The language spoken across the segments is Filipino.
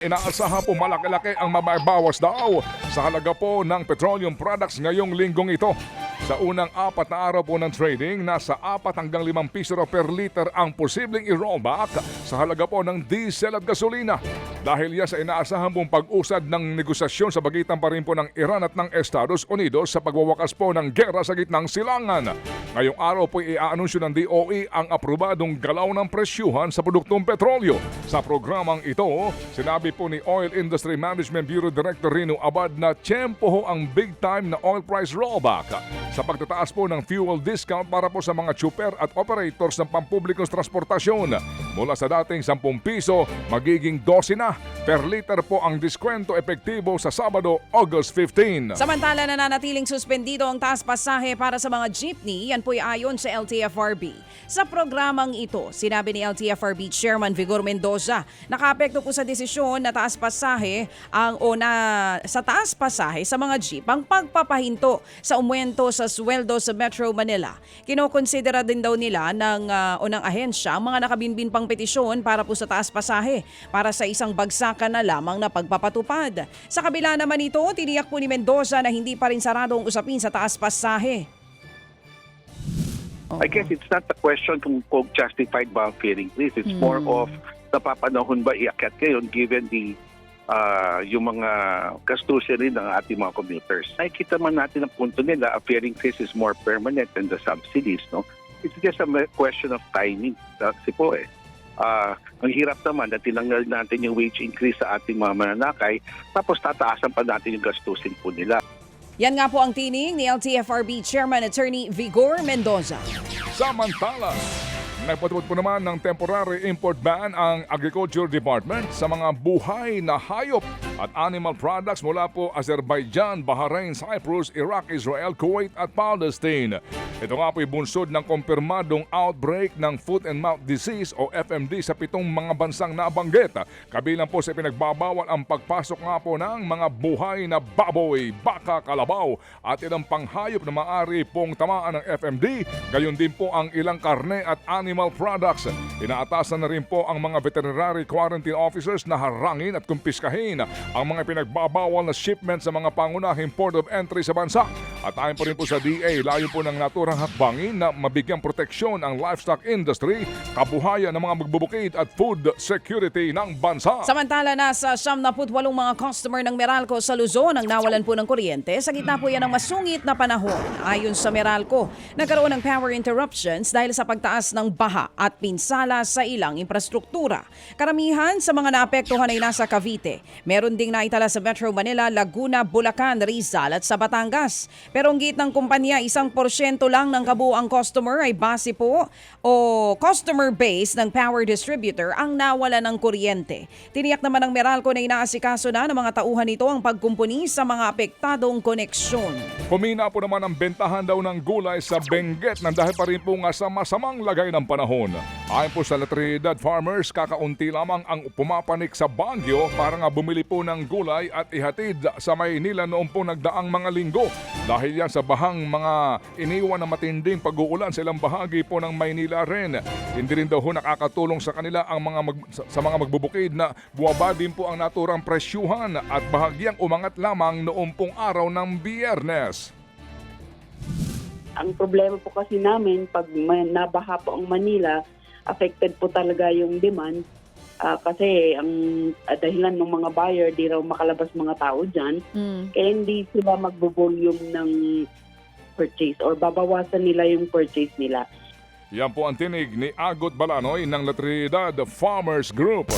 Inaasahan po malaki-laki ang mababawas daw sa halaga po ng petroleum products ngayong linggong ito. Sa unang 4 na araw po ng trading, nasa 4 hanggang 5 piso per liter ang posibleng i-rollback sa halaga po ng diesel at gasolina. Dahil yan sa inaasahan pong pag-usad ng negosasyon sa pagitan pa rin po ng Iran at ng Estados Unidos sa pagwawakas po ng gera sa gitnang silangan. Ngayong araw po i-aanunsyo ng DOE ang aprobadong galaw ng presyuhan sa produktong petrolyo. Sa programang ito, sinabi po ni Oil Industry Management Bureau Director Rino Abad na tiyempo ho ang big time na oil price rollback sa pagtataas po ng fuel discount para po sa mga tsuper at operators ng pampublikong transportasyon. Mula sa dating 10 piso, magiging 12 na per liter po ang diskwento epektibo sa Sabado, August 15. Samantala, nananatiling suspendido ang taas pasahe para sa mga jeepney. Yan po'y ayon sa LTFRB. Sa programang ito, sinabi ni LTFRB Chairman Vigor Mendoza, nakaapekto po sa desisyon na taas pasahe sa taas pasahe sa mga jeep ang pagpapahinto sa umwento sa sweldo sa Metro Manila. Kinokonsidera din daw nila ng ahensya ang mga nakabinbin pang petisyon para po sa taas pasahe para sa isang bagsakan na lamang na pagpapatupad. Sa kabila naman ito, tiniyak po ni Mendoza na hindi pa rin sarado ang usapin sa taas pasahe. I guess it's not a question kung justified ba ang fare increase. It's more of napapanahon ba iakyat ngayon given the yung mga gastusin rin ng ating mga commuters. Nakikita man natin ang punto nila, a fare increase is more permanent than the subsidies. No? It's just a question of timing. Kasi po ang hirap naman na tinanggal natin yung wage increase sa ating mga mananakay tapos tataasan pa natin yung gastusin po nila. Yan nga po ang tining ni LTFRB Chairman Attorney Vigor Mendoza. Samantala, nagpatupad po naman ng temporary import ban ang Agriculture Department sa mga buhay na hayop at animal products mula po Azerbaijan, Bahrain, Cyprus, Iraq, Israel, Kuwait at Palestine. Ito nga po'y bunsod ng kumpirmadong outbreak ng foot and mouth disease o FMD sa 7 mga bansang nabanggit. Kabilang po sa pinagbabawal ang pagpasok nga po ng mga buhay na baboy, baka, kalabaw at ilang panghayop na maaari pong tamaan ng FMD. Gayon din po ang ilang karne at animal products. Inaatasan na rin po ang mga veterinary quarantine officers na harangin at kumpiskahin ang mga pinagbabawal na shipment sa mga pangunahing port of entry sa bansa. At ayon po rin po sa DA, layo po ng naturang hakbangin na mabigyang proteksyon ang livestock industry, kabuhayan ng mga magbubukid at food security ng bansa. Samantala, nasa 78 mga customer ng Meralco sa Luzon ang nawalan po ng kuryente sa gitna po yan ng masungit na panahon. Ayon sa Meralco, nagkaroon ng power interruptions dahil sa pagtaas ng baha at pinsala sa ilang infrastruktura. Karamihan sa mga naapektuhan ay nasa Cavite. Meron ding naitala sa Metro Manila, Laguna, Bulacan, Rizal at sa Batangas. Pero ang gitnang kumpanya, 1% lang ng kabuuang customer ay base po o customer base ng power distributor ang nawala ng kuryente. Tiniyak naman ng Meralco na inaasikaso na ng mga tauhan nito ang pagkumpuni sa mga apektadong koneksyon. Kumina po naman ang bentahan daw ng gulay sa Benguet nang dahil pa rin po nga sa masamang lagay ng panahon. Ayon po sa La Trinidad Farmers, kakaunti lamang ang pumapanik sa Baguio para nga bumili po ng gulay at ihatid sa Maynila noong po nagdaang mga linggo. Dahil yan sa bahang mga iniwan na matinding pag-uulan sa ilang bahagi po ng Maynila rin. Hindi rin daw ho nakakatulong sa kanila ang sa mga magbubukid na buwaba din po ang naturang presyuhan at bahagyang umangat lamang noong pong araw ng Biyernes. Ang problema po kasi namin, pag nabaha po ang Manila, affected po talaga yung demand. Kasi ang dahilan ng mga buyer, di raw makalabas mga tao dyan. Kaya hindi sila magbo-volume ng purchase or babawasan nila yung purchase nila. Yan po ang tinig ni Agot Balanoy ng La Trinidad Farmers Group.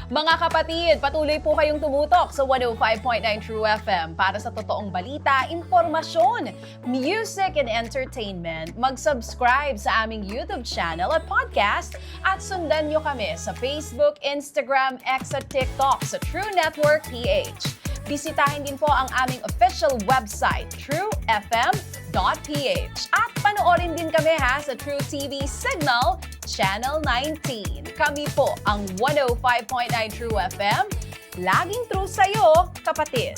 Mga kapatid, patuloy po kayong tumutok sa 105.9 True FM para sa totoong balita, impormasyon, music and entertainment. Mag-subscribe sa aming YouTube channel at podcast at sundan nyo kami sa Facebook, Instagram, X at TikTok sa True Network PH. Bisitahin din po ang aming official website, truefm.ph. At panoorin din kami sa True TV Signal, Channel 19. Kami po ang 105.9 True FM. Laging true sa'yo, kapatid.